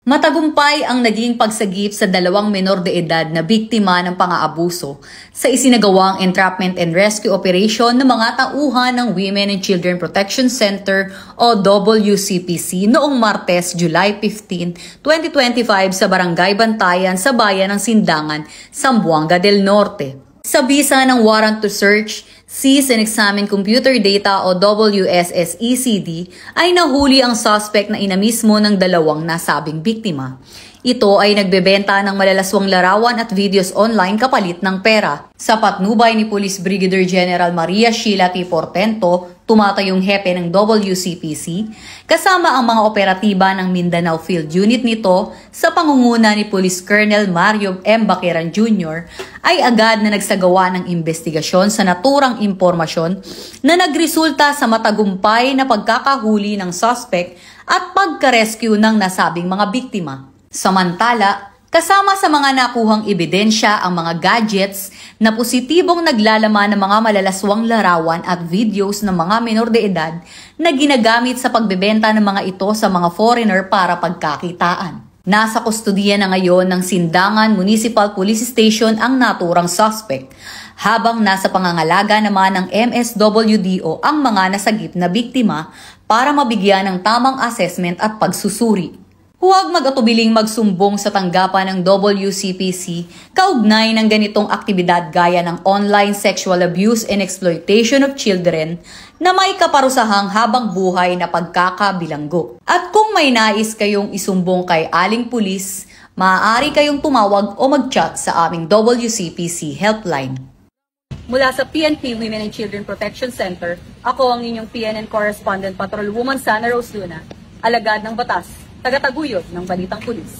Matagumpay ang naging pagsagip sa dalawang menor de edad na biktima ng pang-aabuso sa isinagawang entrapment and rescue operation ng mga tauhan ng Women and Children Protection Center o WCPC noong Martes, July 15, 2025 sa Barangay Bantayan sa bayan ng Sindangan, Zamboanga del Norte. Sa bisa ng warrant to search, seize and examine computer data o WSSECD ay nahuli ang suspect na ina mismo ng dalawang nasabing biktima. Ito ay nagbebenta ng malalaswang larawan at videos online kapalit ng pera. Sa patnubay ni Police Brigadier General Maria Sheila T. Portento, tumatayong hepe ng WCPC, kasama ang mga operatiba ng Mindanao Field Unit nito sa pangunguna ni Police Colonel Mario M. Baqueran Jr., ay agad na nagsagawa ng investigasyon sa naturang impormasyon na nagresulta sa matagumpay na pagkakahuli ng suspect at pagka-rescue ng nasabing mga biktima. Samantala, kasama sa mga nakuhang ebidensya ang mga gadgets na positibong naglalaman ng mga malalaswang larawan at videos ng mga menor de edad na ginagamit sa pagbebenta ng mga ito sa mga foreigner para pagkakitaan. Nasa kustudiya na ngayon ng Sindangan Municipal Police Station ang naturang suspect, habang nasa pangangalaga naman ng MSWDO ang mga nasagip na biktima para mabigyan ng tamang assessment at pagsusuri. Huwag mag-atubiling magsumbong sa tanggapan ng WCPC kaugnay ng ganitong aktibidad gaya ng online sexual abuse and exploitation of children na may kaparusahang habang buhay na pagkakabilanggo. At kung may nais kayong isumbong kay Aling Pulis, maaari kayong tumawag o mag-chat sa aming WCPC helpline. Mula sa PNP Women and Children Protection Center, ako ang inyong PNN Correspondent Patrol Woman Sana Rose Luna, alagad ng batas, tagataguyod ng Balitang Pulis.